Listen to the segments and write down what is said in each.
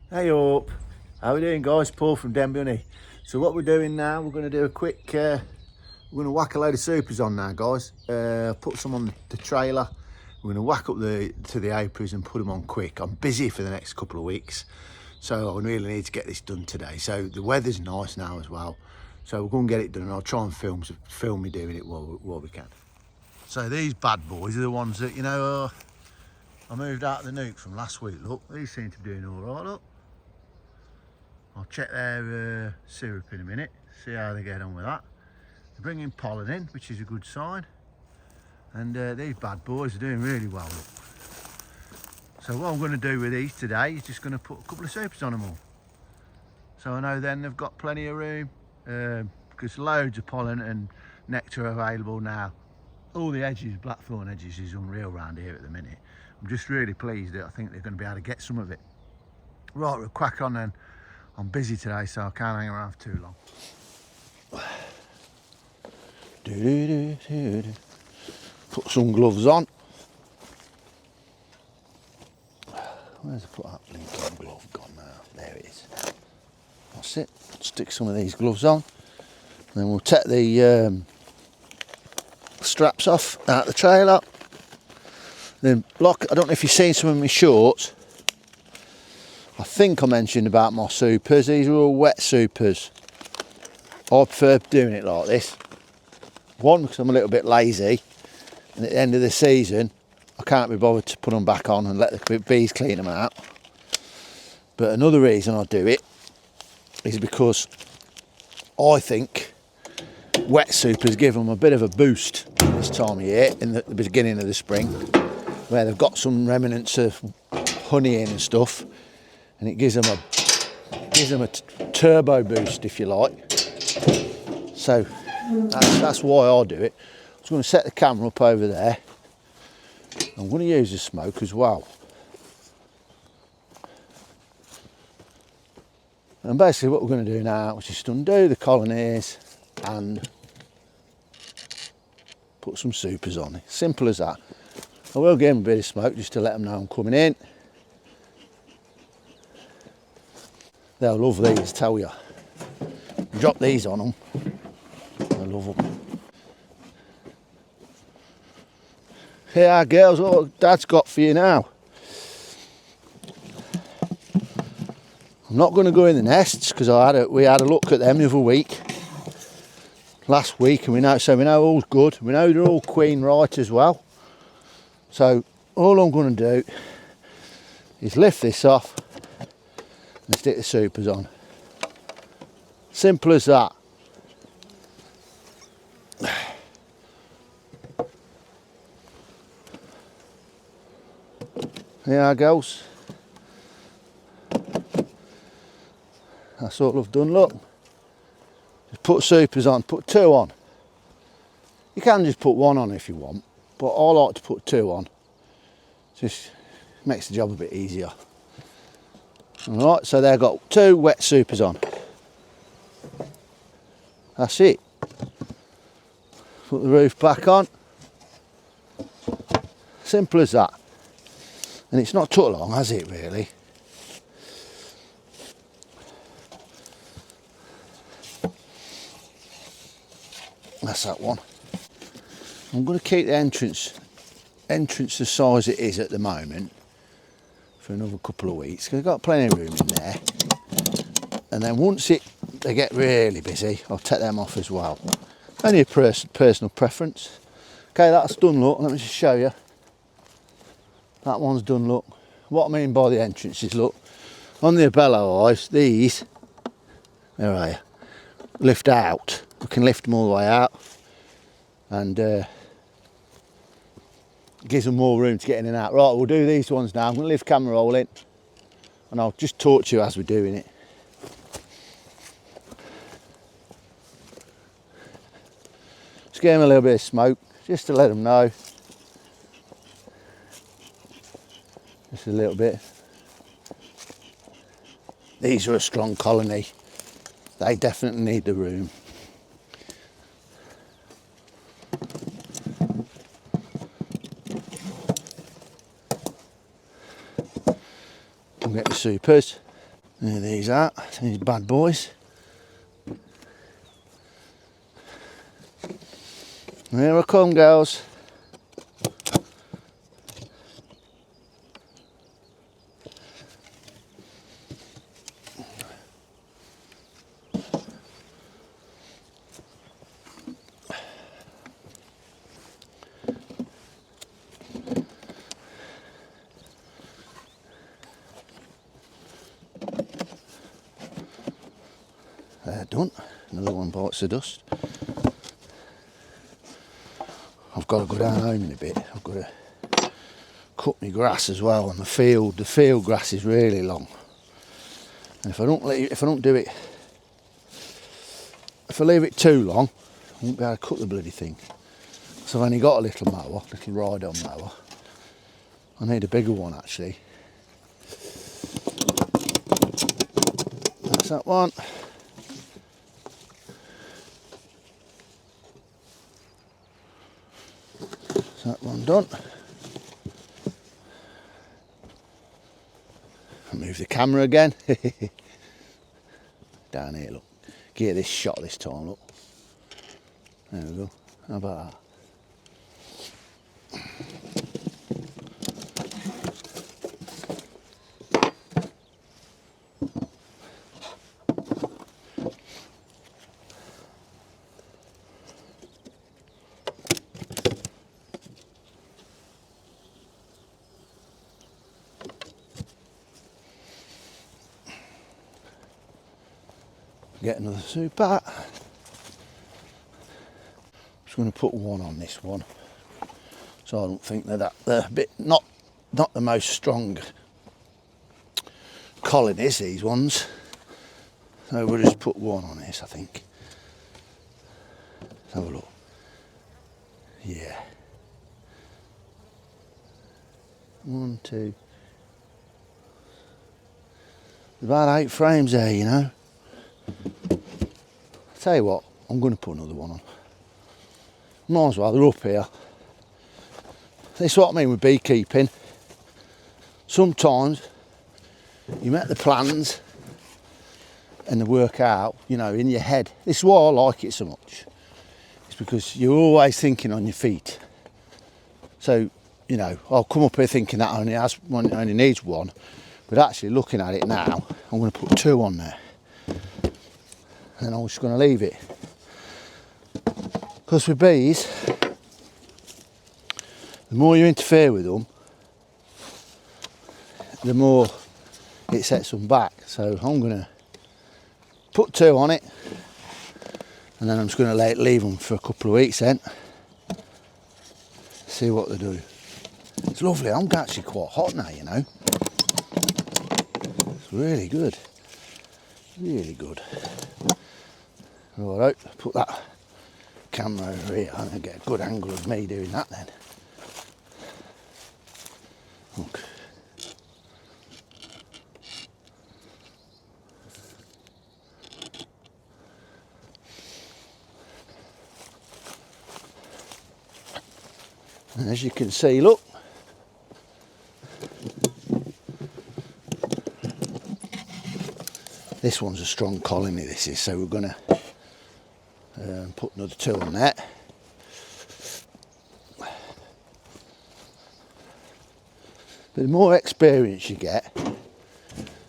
Hey up, how we doing guys? Paul from Denby Honey. So what we're doing now, we're going to do a quick, we're going to whack a load of supers on now guys. Put some on the trailer. We're going to whack up to the apiaries and put them on quick. I'm busy for the next couple of weeks, so I really need to get this done today. So the weather's nice now as well, so we're going to get it done, and I'll try and film me doing it while we can. So these bad boys are the ones that, you know, I moved out of the nuke from last week. Look, these seem to be doing all right, look. I'll check their syrup in a minute, see how they get on with that. They're bringing pollen in, which is a good sign. And these bad boys are doing really well. So what I'm going to do with these today is just going to put a couple of supers on them all. So I know then they've got plenty of room, because loads of pollen and nectar are available now. All the edges, blackthorn edges, is unreal around here at the minute. I'm just really pleased that I think they're going to be able to get some of it. Right, we'll crack on then. I'm busy today, so I can't hang around for too long. Put some gloves on. Where's I put that blinking glove gone now? There it is. That's it. Stick some of these gloves on. And then we'll take the straps off out the trailer. Then block. I don't know if you've seen some of my shorts. I think I mentioned about my supers. These are all wet supers. I prefer doing it like this. One, because I'm a little bit lazy, and at the end of the season I can't be bothered to put them back on and let the bees clean them out. But another reason I do it is because I think wet supers give them a bit of a boost this time of year, in the beginning of the spring, where they've got some remnants of honey in and stuff, and it gives them a turbo boost, if you like. So that's why I do it. I was going to set the camera up over there. I'm going to use the smoke as well. And basically what we're going to do now is just undo the colonies and put some supers on. Simple as that. I will give them a bit of smoke just to let them know I'm coming in. They'll love these, tell you. Drop these on them. I love them. Here, girls, what Dad's got for you now. I'm not going to go in the nests because we had a look at them the other week, last week, and we know all's good. We know they're all queen right as well. So all I'm going to do is lift this off and stick the supers on. Simple as that. There goes. That's all I've done, look. Just put supers on, put two on. You can just put one on if you want, but I like to put two on. Just makes the job a bit easier. Alright, so they've got two wet supers on. That's it. Put the roof back on. Simple as that. And it's not took long, has it, really? That's that one. I'm going to keep the entrance the size it is at the moment for another couple of weeks, because I've got plenty of room in there. And then once they get really busy, I'll take them off as well. Only a personal preference. Okay, that's done, look. Let me just show you. That one's done, look. What I mean by the entrances, look. On the Bluebell hives, these, where are you? Lift out. We can lift them all the way out. And gives them more room to get in and out. Right, we'll do these ones now. I'm going to leave camera roll in, and I'll just talk to you as we're doing it. Just give them a little bit of smoke, just to let them know. Just a little bit. These are a strong colony. They definitely need the room. Get the supers. There these are, these bad boys. Here I come, girls. They're done. Another one bites the dust. I've got to go down home in a bit. I've got to cut my grass as well, and the field grass is really long. And if I don't do it, if I leave it too long, I won't be able to cut the bloody thing. So I've only got a little mower, little ride-on mower. I need a bigger one actually. That's that one. That's that one done. I'll move the camera again. Down here, look. Get this shot this time, look. There we go. How about that? Get another super. Just going to put one on this one, so I don't think they're a bit not the most strong colonies, these ones. So we'll just put one on this, I think. Let's have a look. Yeah. 1, 2. There's about 8 frames there, you know. Tell you what, I'm going to put another one on. Might as well, they're up here. This is what I mean with beekeeping. Sometimes you make the plans and they work out, you know, in your head. This is why I like it so much. It's because you're always thinking on your feet. So, you know, I'll come up here thinking that only needs one, but actually looking at it now, I'm going to put 2 on there. And I'm just going to leave it. Because with bees, the more you interfere with them, the more it sets them back. So I'm going to put 2 on it, and then I'm just going to leave them for a couple of weeks then. See what they do. It's lovely. I'm actually quite hot now, you know. It's really good. Really good. Alright, put that camera over here and I'll get a good angle of me doing that then. Look. And as you can see, look. This one's a strong colony, this is, so we're going to put another 2 on that. But the more experience you get,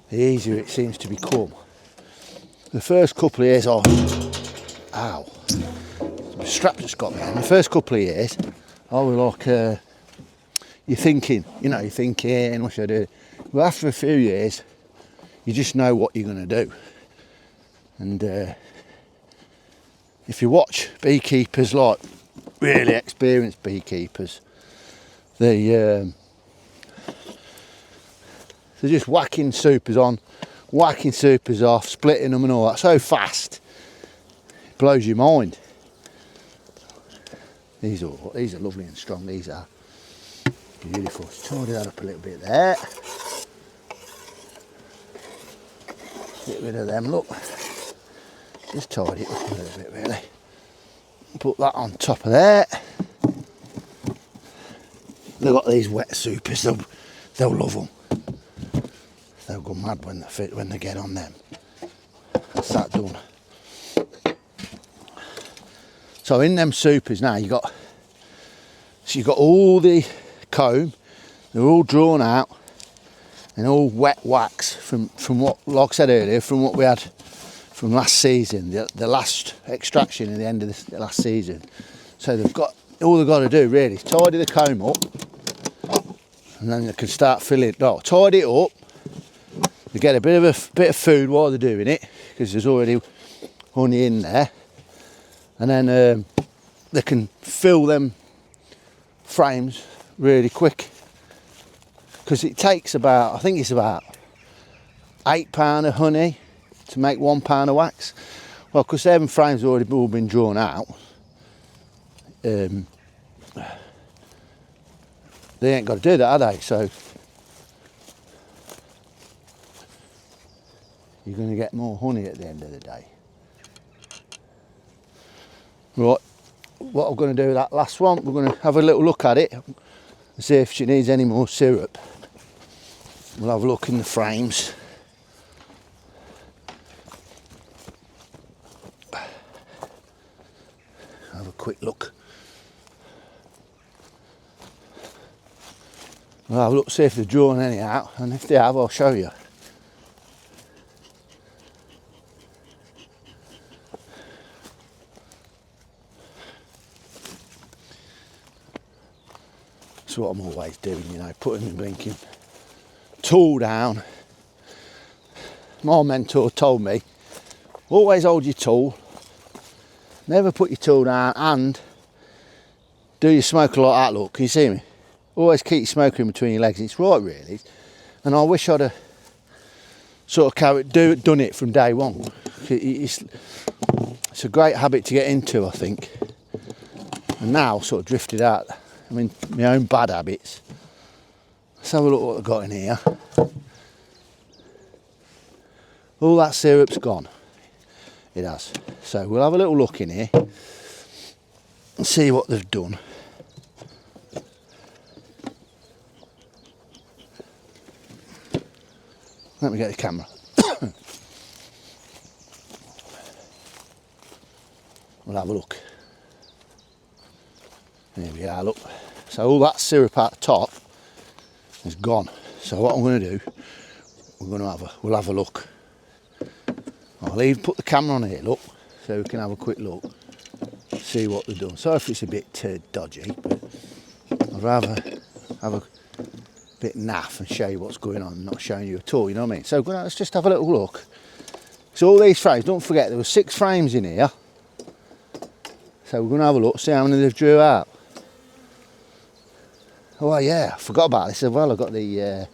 the easier it seems to become. The first couple of years, ow, the strap just got me. In the first couple of years, I was like, you're thinking, what should I do? But after a few years, you just know what you're going to do. And if you watch beekeepers, like really experienced beekeepers, they're just whacking supers on, whacking supers off, splitting them and all that so fast, it blows your mind. These are lovely and strong, these are beautiful. Tidy that up a little bit there. Get rid of them, look. Just tidy it up a little bit really. Put that on top of there. They've got these wet supers, they'll love them. They'll they'll go mad when they get on them. That's that done. So in them supers now you got all the comb, they're all drawn out and all wet wax from what, like I said earlier, from what we had from last season, the last extraction at the end of the last season. So all they've got to do really is tidy the comb up, and then they can start filling it. No, tidy it up. They get a bit of food while they're doing it, because there's already honey in there, and then they can fill them frames really quick, because it takes about, I think it's about £8 of honey to make £1 of wax. Well, because them frames have already all been drawn out, they ain't got to do that, are they? So you're going to get more honey at the end of the day. Right, what I'm going to do with that last one, we're going to have a little look at it and see if she needs any more syrup. We'll have a look in the frames. Have a quick look. We'll have a look, see if they've drawn any out, and if they have, I'll show you. That's what I'm always doing, you know, putting the blinking tool down. My mentor told me, always hold your tool, never put your tool down, and do your smoker like that. Look, can you see me? Always keep your smoker in between your legs. It's right, really. And I wish I'd have sort of done it from day one. It's a great habit to get into, I think. And now sort of drifted out. I mean, my own bad habits. Let's have a look what I've got in here. All that syrup's gone. It has. So we'll have a little look in here and see what they've done. Let me get the camera. We'll have a look. There we are, look. So all that syrup at the top is gone. So what I'm going to do, we'll have a look. I'll even put the camera on here, look, so we can have a quick look, see what they've done. Sorry if it's a bit dodgy, but I'd rather have a bit naff and show you what's going on, not showing you at all, you know what I mean? So let's just have a little look. So all these frames, don't forget there were 6 frames in here. So we're going to have a look, see how many they've drew out. Oh yeah, I forgot about this as well. I've got the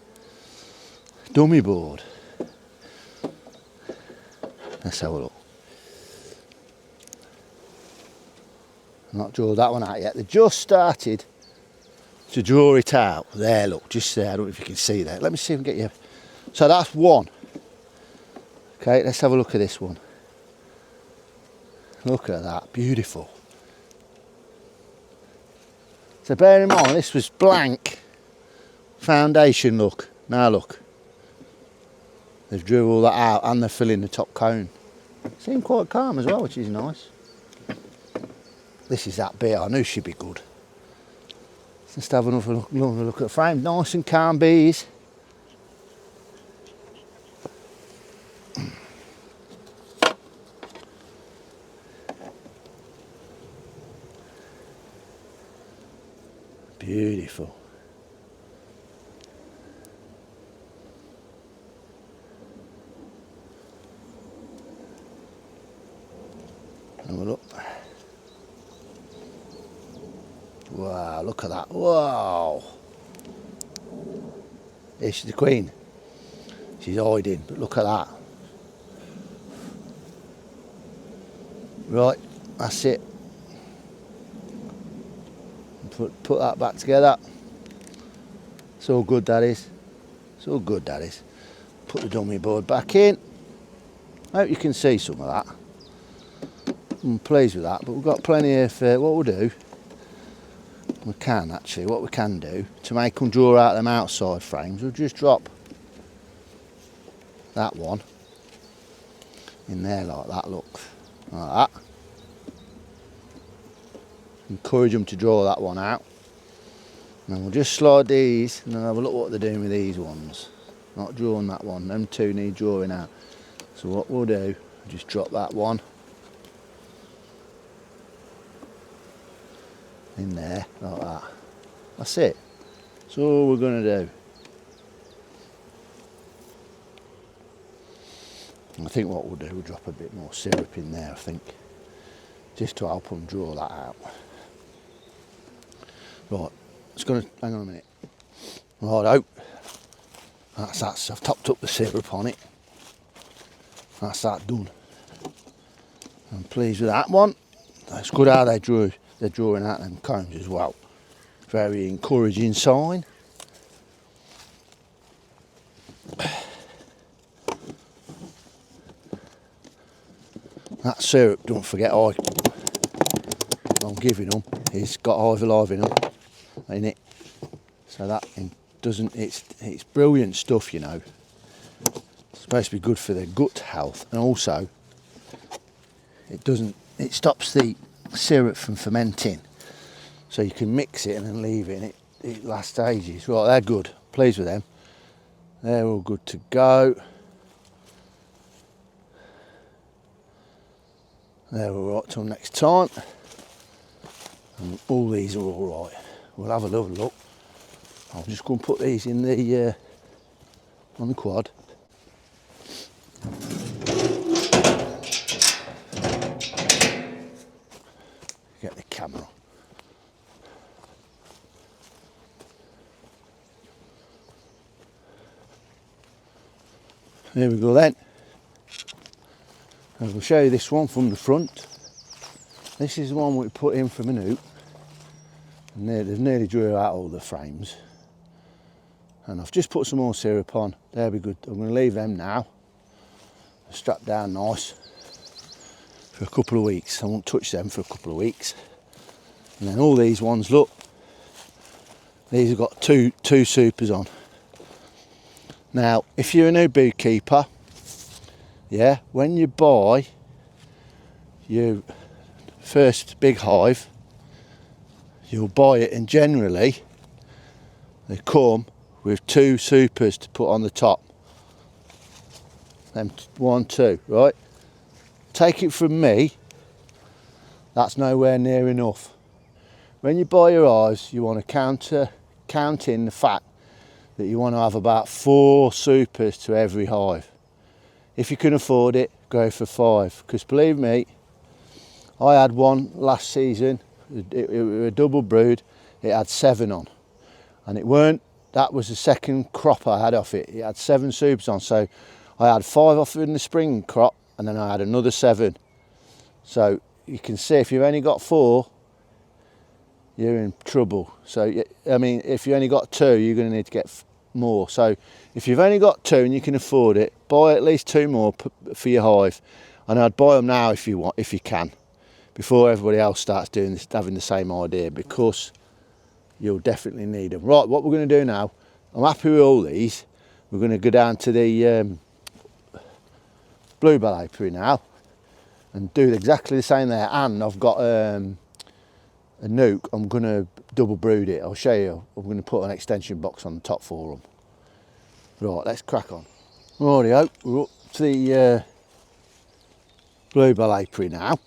dummy board. Let's have a look. I've not drawn that one out yet. They just started to draw it out. There, look, just there. I don't know if you can see that. Let me see if I can get you. So that's one. Okay, let's have a look at this one. Look at that, beautiful. So bear in mind, this was blank foundation, look. Now look. They've drew all that out and they're filling the top cone. Seem quite calm as well, which is nice. This is that bit, I knew she'd be good. Let's have another look at the frame. Nice and calm bees. Beautiful. Have a look. Wow, look at that. Wow. Here she's the queen. She's hiding, but look at that. Right, that's it. Put that back together. It's all good, that is. It's all good, that is. Put the dummy board back in. I hope you can see some of that. I'm pleased with that, but we've got plenty of what we'll do. We can actually, what we can do to make them draw out them outside frames, we'll just drop that one in there like that, look, like that. Encourage them to draw that one out. And then we'll just slide these and then have a look what they're doing with these ones. Not drawing that one, them two need drawing out. So what we'll do, just drop that one in there like that. That's it. That's all we're going to do. I think what we'll do, we'll drop a bit more syrup in there, I think, just to help them draw that out. Right, it's going to, hang on a minute. Righto, that's that, I've topped up the syrup on it. That's that done. I'm pleased with that one. That's good how they're drawing out them cones as well. Very encouraging sign. That syrup, don't forget, I'm giving them, it's got hive alive in them, in it. So that doesn't, it's brilliant stuff, you know. It's supposed to be good for their gut health, and also it stops the syrup from fermenting. So you can mix it and then leave it, and it lasts ages. Right, they're good. Pleased with them. They're all good to go. They're all right till next time. And all these are all right. We'll have a lovely look. I'm just going to put these in the on the quad. Get the camera. There we go then. I will show you this one from the front. This is the one we put in from a nuke. And they've nearly drew out all the frames. And I've just put some more syrup on. They'll be good. I'm going to leave them now. Strapped down nice for a couple of weeks. I won't touch them for a couple of weeks. And then all these ones, look. These have got two supers on. Now, if you're a new beekeeper, yeah, when you buy your first big hive, you'll buy it, and generally they come with 2 supers to put on the top. Them 1, 2, right? Take it from me, that's nowhere near enough. When you buy your hives, you want to count in the fact that you want to have about 4 supers to every hive. If you can afford it, go for 5. Because believe me, I had one last season, it was a double brood, it had 7 on. And it weren't, that was the second crop I had off it. It had 7 supers on, so I had 5 off in the spring crop, and then I had another 7. So you can see if you've only got 4, you're in trouble. So, I mean, if you only got 2, you're going to need to get more. So if you've only got 2 and you can afford it, buy at least 2 more for your hive. And I'd buy them now if you want, if you can, before everybody else starts doing this, having the same idea, because you'll definitely need them. Right, what we're going to do now, I'm happy with all these. We're going to go down to the Bluebell Apiary now and do exactly the same there. And I've got a nuke. I'm going to double brood it. I'll show you. I'm going to put an extension box on the top for them. Right, let's crack on. Rightio, we're up to the Bluebell Apiary now,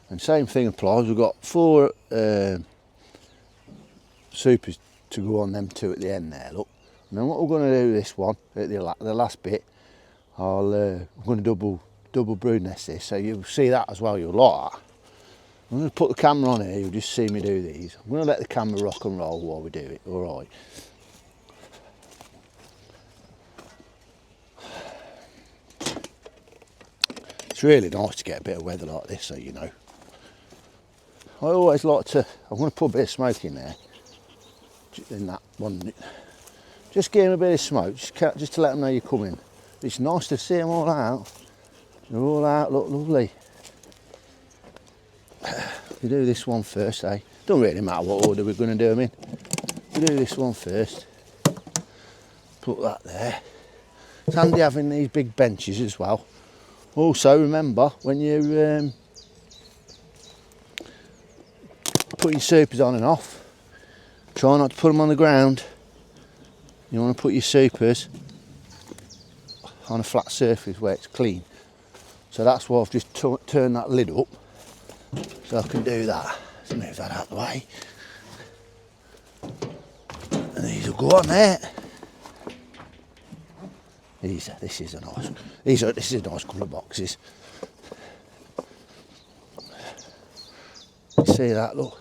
and same thing applies. We've got 4 supers to go on them 2 at the end there, look. And then what we're going to do this one at the last bit, I'm going to double brood nest this, so you'll see that as well. You'll like that. I'm going to put the camera on here. You'll just see me do these. I'm going to let the camera rock and roll while we do it. All right. It's really nice to get a bit of weather like this, so you know. I always like to, I'm going to put a bit of smoke in there, in that one. Just give them a bit of smoke, just to let them know you're coming. It's nice to see them all out. They're all out, look lovely. We do this one first, eh? Don't really matter what order we're going to do them in. We do this one first. Put that there. It's handy having these big benches as well. Also remember, when you put your supers on and off, try not to put them on the ground. You want to put your supers on a flat surface where it's clean. So that's why I've just turned that lid up, so I can do that. Let's move that out of the way. And these will go on there. This is a nice. This is a nice couple of boxes. See that? Look.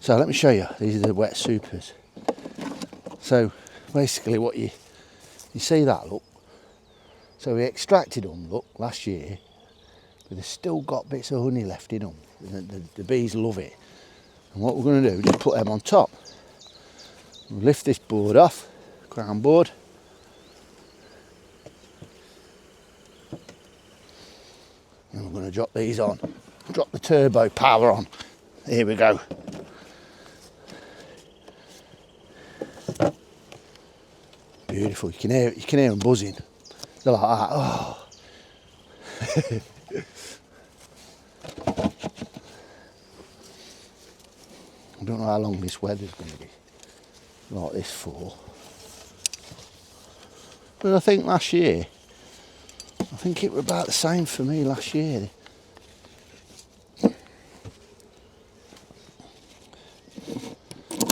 So let me show you. These are the wet supers. So basically, what you see that, look. So we extracted them, look, last year, but they've still got bits of honey left in them. The bees love it. And what we're going to do is just put them on top. We'll lift this board off, crown board. And we're going to drop these on. Drop the turbo power on. Here we go. Beautiful. You can hear them buzzing. They're like that. Oh. I don't know how long this weather's going to be like this for. But I think last year, I think it was about the same for me last year.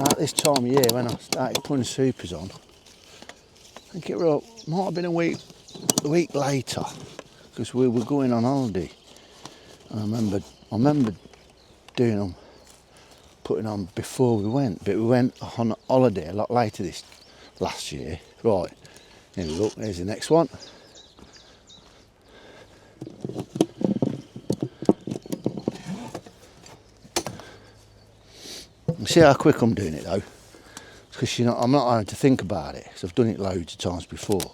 At this time of year when I started putting supers on, I think it might have been a week later, because we were going on holiday. I remember doing them, putting on before we went, but we went on holiday a lot later this last year. Right, here we look, there's the next one. See how quick I'm doing it though, because I'm not having to think about it, because I've done it loads of times before.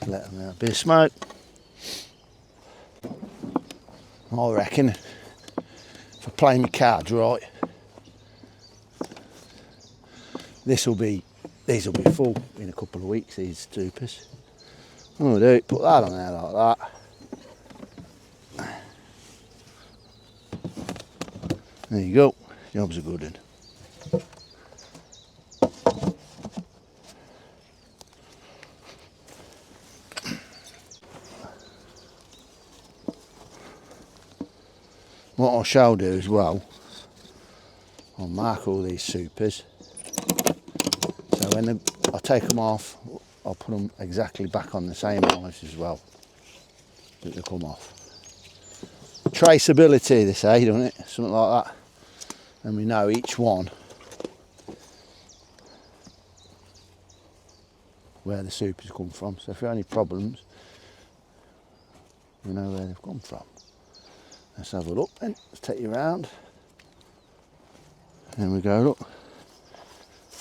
So let them out a bit of smoke. I reckon if I play my cards right, these will be full in a couple of weeks, these supers. Oh, do it, put that on there like that. There you go, job's a good one. What I shall do as well, I'll mark all these supers. So when I take them off, I'll put them exactly back on the same hives as well, that they come off. Traceability, they say, don't it? Something like that. And we know each one where the supers come from. So if there are any problems, we know where they've come from. Let's have a look then. Let's take you around. There we go, look.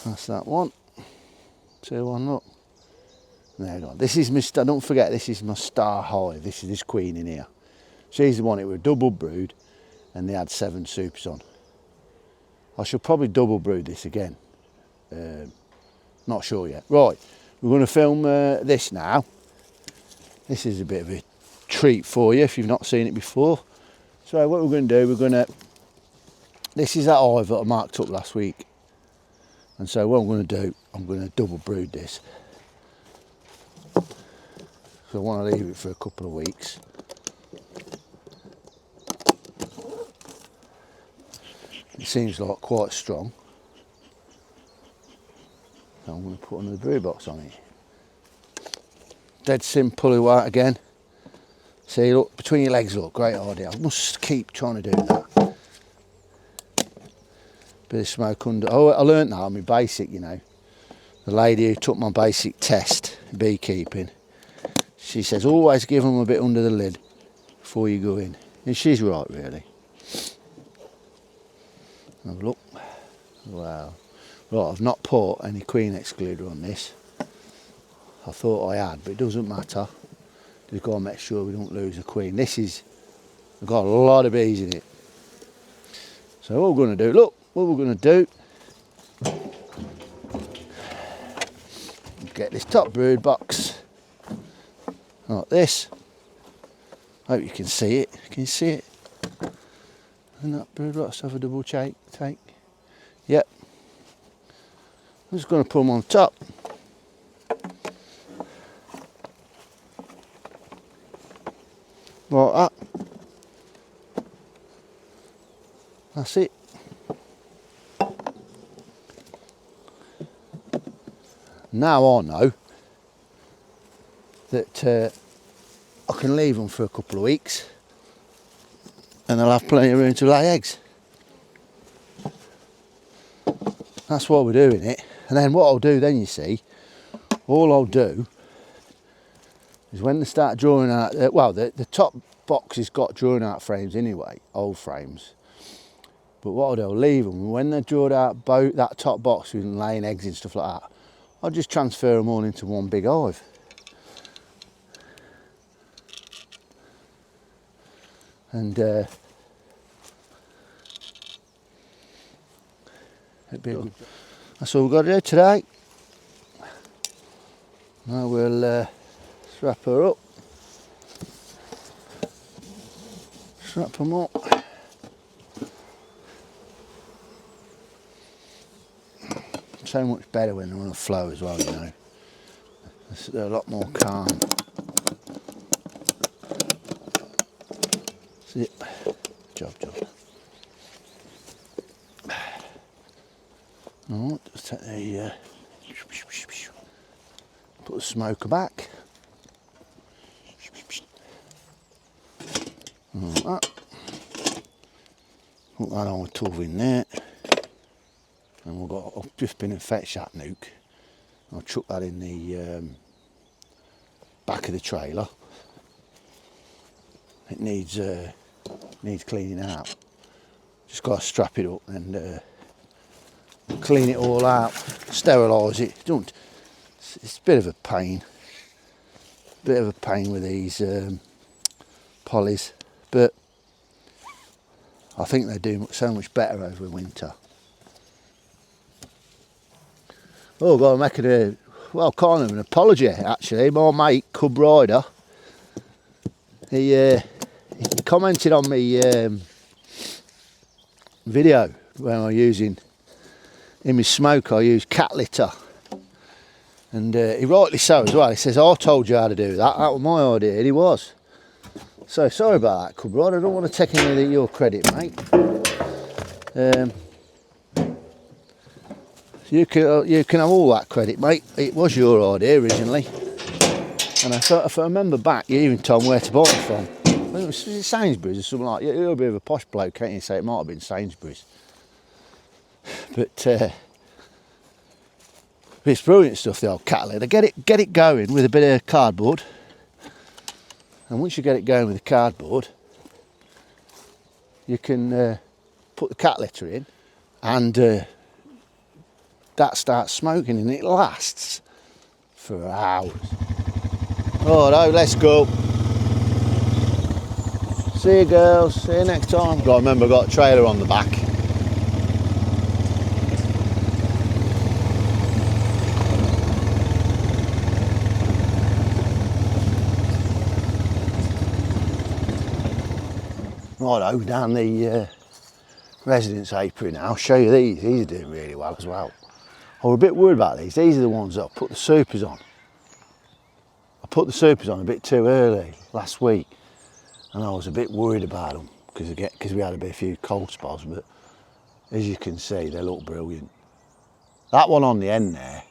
That's that one. 2, 1, look. There we go. This is my star, don't forget, this is my star hive. This is this queen in here. She's the one, it was double brood, and they had 7 supers on. I shall probably double brood this again. Not sure yet. Right, we're going to film this now. This is a bit of a treat for you if you've not seen it before. So what we're going to do, this is that hive that I marked up last week. And so what I'm going to do, I'm going to double brood this. So I want to leave it for a couple of weeks. It seems like quite strong. So I'm going to put another brood box on it. Dead simple out again. See, look, between your legs, look, great idea. I must keep trying to do that. Bit of smoke under. Oh, I learnt that on my basic, you know. The lady who took my basic test, beekeeping, she says always give them a bit under the lid before you go in. And she's right, really. Have a look. Wow. Right, I've not put any queen excluder on this. I thought I had, but it doesn't matter. Just got to make sure we don't lose a queen. This is, we've got a lot of bees in it. So what we're going to do, look, what we're going to do, get this top brood box like this. Hope you can see it. Can you see it? And that brood box, have a double take. Yep. I'm just going to put them on top. Like that. That's it. Now I know that I can leave them for a couple of weeks and they'll have plenty of room to lay eggs. That's why we're doing it. And then what I'll do then, you see, all I'll do is when they start drawing out, the top box has got drawing out frames anyway, old frames. But what I'll do, I'll leave them. When they're drawed out, that top box with laying eggs and stuff like that, I'll just transfer them all into one big hive. And it'd be good. That's all we've got to do today. Now we'll wrap her up. Strap them up. So much better when they're on a flow as well, you know. They're a lot more calm. See it? Job. Alright, just take the put the smoker back. Like that. Put that on with tub in there. And I've just been and fetched that nuke. I'll chuck that in the back of the trailer. It needs cleaning out. Just got to strap it up and clean it all out, sterilise it. It's a bit of a pain. With these polys, but I think they do so much better over winter. Oh, I've got to make it kind of an apology actually. My mate, Cub Rider, he commented on my video when I was using, in my smoke I use cat litter. And he rightly so as well. He says, I told you how to do that. That was my idea, and he was. So sorry about that, Cub Rider. I don't want to take any of your credit, mate. You can have all that credit, mate. It was your idea originally, and if I remember back, you even told me where to buy it from. I think it was Sainsbury's or something like that. You're a bit of a posh bloke, can't you? Say it might have been Sainsbury's, but it's brilliant stuff. The old cat litter. Get it going with a bit of cardboard, and once you get it going with the cardboard, you can put the cat litter in, and that starts smoking, and it lasts for hours. Alright, let's go. See you girls, see you next time. Got to remember, I've got a trailer on the back. Righto, down the residence apiary now. I'll show you these. These are doing really well as well. I was a bit worried about these. These are the ones that I put the supers on. I put the supers on a bit too early last week, and I was a bit worried about them because we had a few cold spells. But as you can see, they look brilliant. That one on the end there,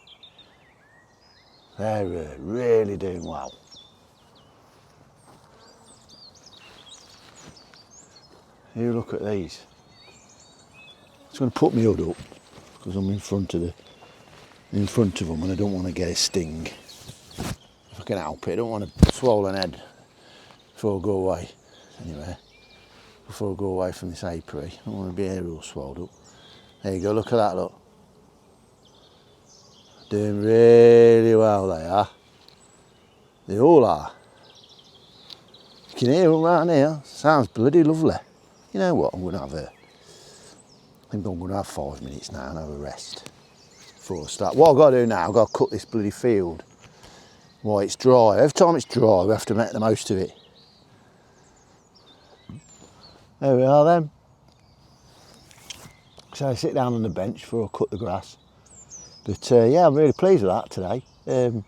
they're really doing well. You look at these. It's going to put me hood up because I'm in front of them, and I don't want to get a sting. If I can help it, I don't want a swollen head before I go away. Anyway, before I go away from this apiary, I don't want to be here all swelled up. There you go. Look at that. Look, doing really well. They are. They all are. You can hear them around here. Sounds bloody lovely. You know what? I'm going to have I think I'm going to have 5 minutes now and have a rest before I start. What I've got to do now, I've got to cut this bloody field Why it's dry. Every time it's dry, we have to make the most of it. There we are then. So I sit down on the bench before I cut the grass. But yeah, I'm really pleased with that today. Been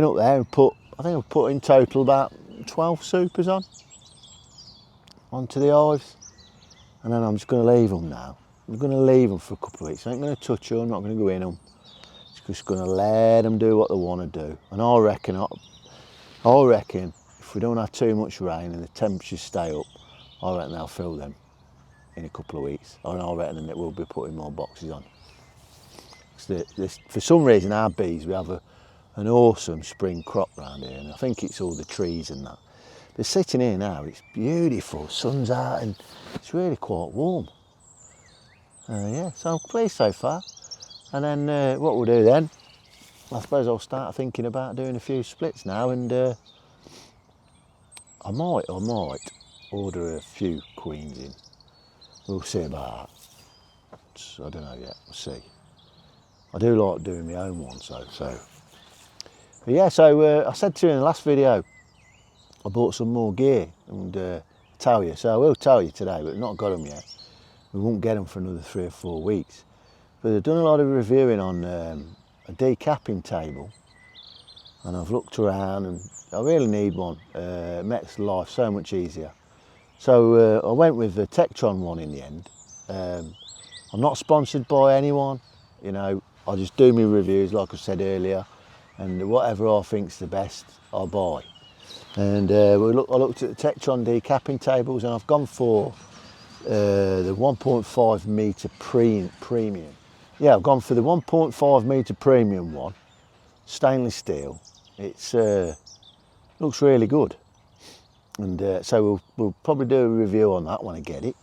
up there and I think I've put in total about 12 supers onto the hives. And then I'm just going to leave them now. I'm going to leave them for a couple of weeks. I ain't going to touch them, I'm not going to go in them. Just going to let them do what they want to do. And I reckon if we don't have too much rain and the temperatures stay up, I reckon they'll fill them in a couple of weeks. And I reckon that we'll be putting more boxes on. For some reason, our bees, we have an awesome spring crop round here, and I think it's all the trees and that. But sitting here now, it's beautiful, sun's out and it's really quite warm. Yeah, so I'm pleased so far. And then what we'll do then, I suppose I'll start thinking about doing a few splits now, and I might order a few queens in. We'll see about that. I don't know yet, we'll see. I do like doing my own ones so. But yeah, so I said to you in the last video, I bought some more gear and tell you. So I will tell you today, but we've not got them yet. We won't get them for another 3 or 4 weeks. But I've done a lot of reviewing on a decapping table, and I've looked around and I really need one. It makes life so much easier. So I went with the Tektron one in the end. I'm not sponsored by anyone, you know, I just do my reviews like I said earlier, and whatever I think's the best, I'll buy. And I looked at the Tektron decapping tables, and I've gone for the 1.5 metre premium. Yeah, I've gone for the 1.5 metre premium one, stainless steel. It's looks really good, and so we'll probably do a review on that when I get it.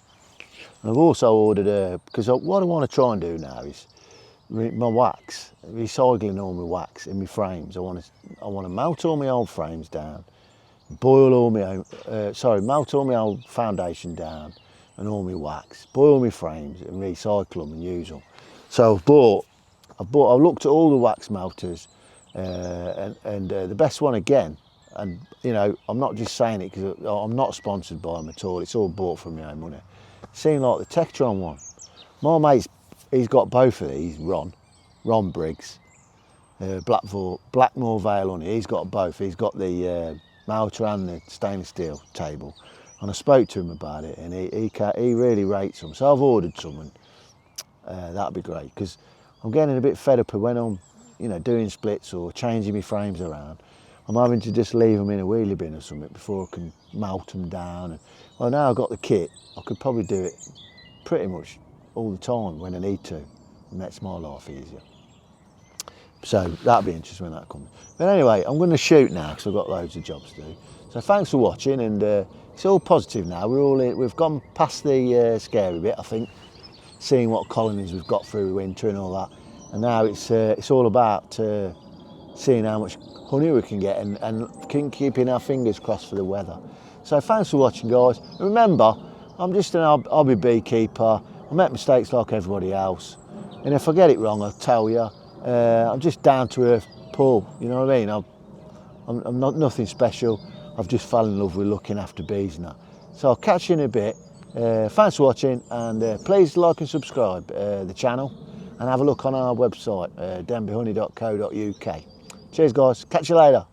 And I've also ordered because what I want to try and do now is my wax, recycling all my wax in my frames. I want to melt all my old frames down, boil all my melt all my old foundation down and all my wax, boil my frames and recycle them and use them. So I've looked at all the wax melters, and the best one again, and you know, I'm not just saying it because I'm not sponsored by them at all, it's all bought from my own money. Seemed like the Tektron one. My mate's, he's got both of these, Ron Briggs, Blackmore Vale on it, he's got both. He's got the melter and the stainless steel table, and I spoke to him about it, and he really rates them. So I've ordered some, and that'd be great, because I'm getting a bit fed up of when I'm, you know, doing splits or changing my frames around. I'm having to just leave them in a wheelie bin or something before I can melt them down. And, well, now I've got the kit, I could probably do it pretty much all the time when I need to. It makes my life easier. So that'll be interesting when that comes. But anyway, I'm going to shoot now because I've got loads of jobs to do. So thanks for watching, and it's all positive now. We've gone past the scary bit, I think, seeing what colonies we've got through winter and all that. And now it's all about seeing how much honey we can get, and keeping our fingers crossed for the weather. So thanks for watching, guys. Remember, I'm just an hobby beekeeper. I make mistakes like everybody else, and if I get it wrong, I'll tell you. I'm just down to earth Paul, you know what I mean? I'm not nothing special. I've just fallen in love with looking after bees now. So I'll catch you in a bit. Thanks for watching, and please like and subscribe the channel, and have a look on our website, denbyhoney.co.uk. Cheers, guys. Catch you later.